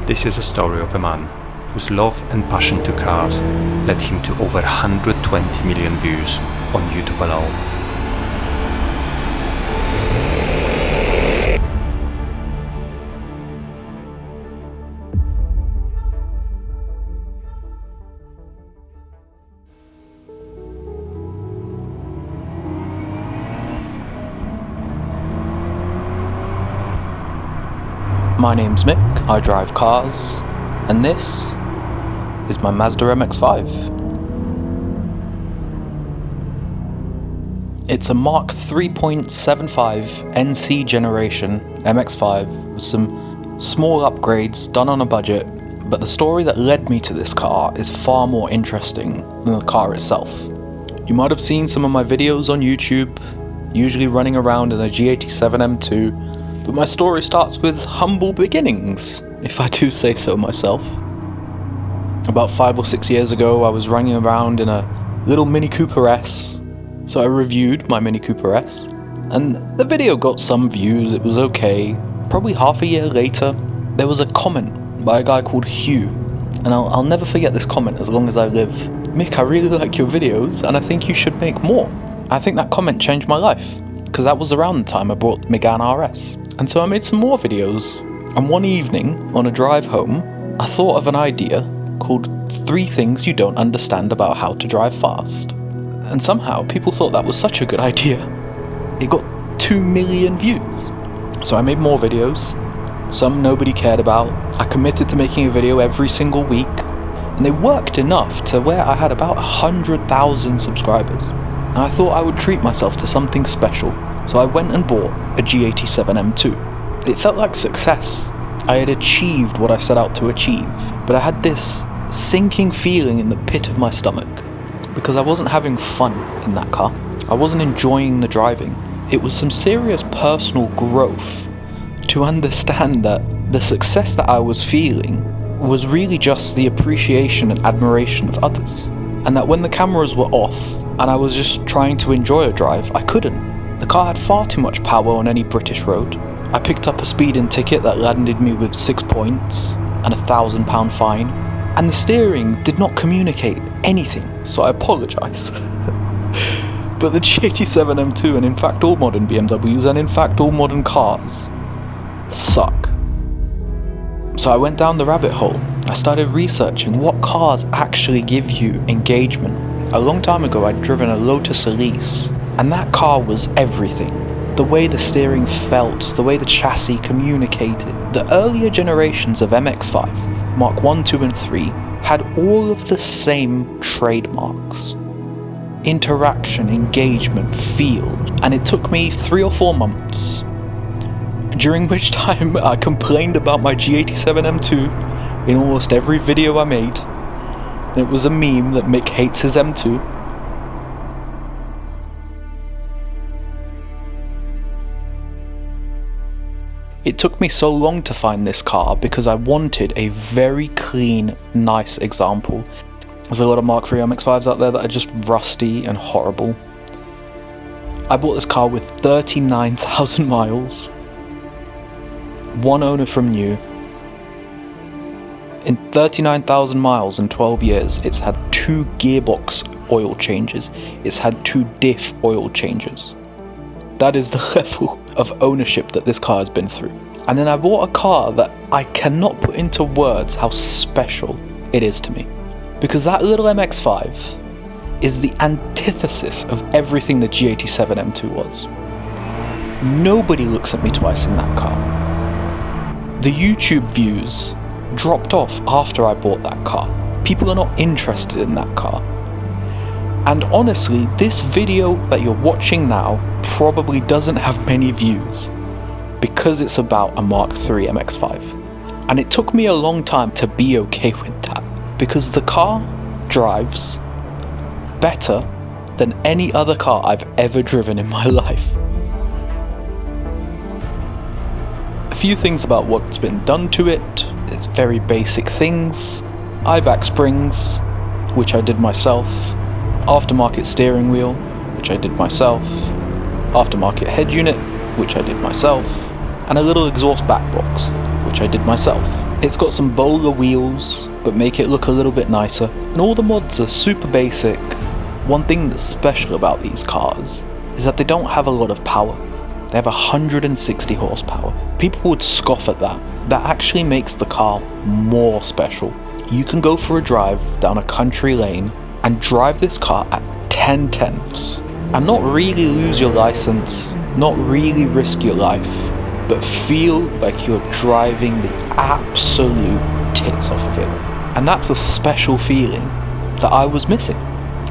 This is a story of a man whose love and passion to cars led him to over 120 million views on YouTube alone. My name's Mick, I drive cars, and this is my Mazda MX5. It's a Mark 3.75 NC generation MX5 with some small upgrades done on a budget, but the story that led me to this car is far more interesting than the car itself. You might have seen some of my videos on YouTube, usually running around in a G87 M2, but my story starts with humble beginnings, if I do say so myself. About 5 or 6 years ago, I was running around in a little Mini Cooper S, so I reviewed my Mini Cooper S, and the video got some views, it was okay. Probably half a year later, there was a comment by a guy called Hugh, and I'll never forget this comment as long as I live. Mick, I really like your videos, and I think you should make more. I think that comment changed my life, because that was around the time I bought the Megane RS. And so I made some more videos, and one evening, on a drive home, I thought of an idea called 3 Things You Don't Understand About How to Drive Fast. And somehow, people thought that was such a good idea. It got 2 million views. So I made more videos, some nobody cared about. I committed to making a video every single week, and they worked enough to where I had about 100,000 subscribers. And I thought I would treat myself to something special. So I went and bought a G87 M2. It felt like success. I had achieved what I set out to achieve, but I had this sinking feeling in the pit of my stomach because I wasn't having fun in that car. I wasn't enjoying the driving. It was some serious personal growth to understand that the success that I was feeling was really just the appreciation and admiration of others, and that when the cameras were off and I was just trying to enjoy a drive, I couldn't. The car had far too much power on any British road. I picked up a speeding ticket that landed me with 6 points and a £1,000 fine, and the steering did not communicate anything, so I apologise. But the G87 M2, and in fact all modern BMWs, and in fact all modern cars, suck. So I went down the rabbit hole. I started researching what cars actually give you engagement. A long time ago I'd driven a Lotus Elise, and that car was everything. The way the steering felt, the way the chassis communicated. The earlier generations of MX5, Mark 1, 2 and 3, had all of the same trademarks. Interaction, engagement, feel. And it took me 3 or 4 months, during which time I complained about my G87 M2 in almost every video I made. And it was a meme that Mick hates his M2. It took me so long to find this car because I wanted a very clean, nice example. There's a lot of Mark III MX5s out there that are just rusty and horrible. I bought this car with 39,000 miles, 1 owner from new. In 39,000 miles and 12 years, it's had 2 gearbox oil changes. It's had 2 diff oil changes. That is the level of ownership that this car has been through. And then I bought a car that I cannot put into words how special it is to me. Because that little MX5 is the antithesis of everything the G87 M2 was. Nobody looks at me twice in that car. The YouTube views dropped off after I bought that car. People are not interested in that car. And honestly, this video that you're watching now probably doesn't have many views because it's about a Mark III MX5. And it took me a long time to be okay with that because the car drives better than any other car I've ever driven in my life. A few things about what's been done to it. It's very basic things. I-back springs, which I did myself. Aftermarket steering wheel, which I did myself. Aftermarket head unit, which I did myself. And a little exhaust back box, which I did myself. It's got some bowler wheels, but make it look a little bit nicer. And all the mods are super basic. One thing that's special about these cars is that they don't have a lot of power. They have 160 horsepower. People would scoff at that. That actually makes the car more special. You can go for a drive down a country lane and drive this car at 10 tenths and not really lose your license, not really risk your life, but feel like you're driving the absolute tits off of it. And that's a special feeling that I was missing.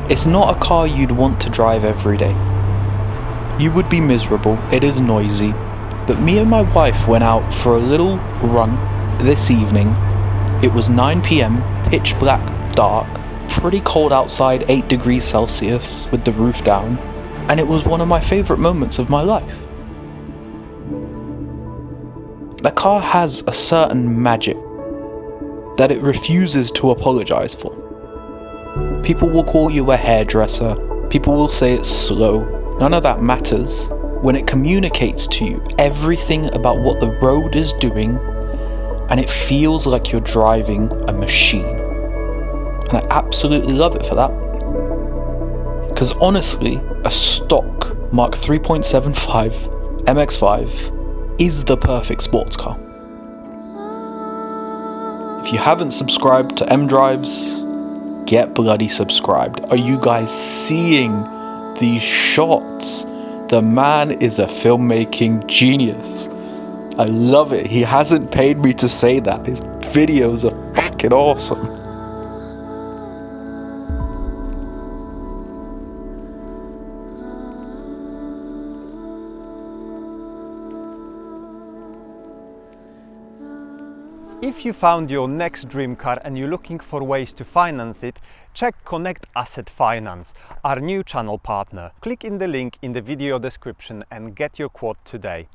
It's not a car you'd want to drive every day. You would be miserable, it is noisy, but me and my wife went out for a little run this evening. It was 9 PM, pitch black, dark, pretty cold outside, 8 degrees Celsius with the roof down, and it was one of my favourite moments of my life. The car has a certain magic that it refuses to apologise for. People will call you a hairdresser, people will say it's slow. None of that matters when it communicates to you everything about what the road is doing, and it feels like you're driving a machine. And I absolutely love it for that. Because honestly, a stock Mark 3.75 MX5 is the perfect sports car. If you haven't subscribed to Mdrives, get bloody subscribed. Are you guys seeing these shots? The man is a filmmaking genius. I love it. He hasn't paid me to say that. His videos are fucking awesome. If you found your next dream car and you're looking for ways to finance it, check Connect Asset Finance, our new channel partner. Click in the link in the video description and get your quote today.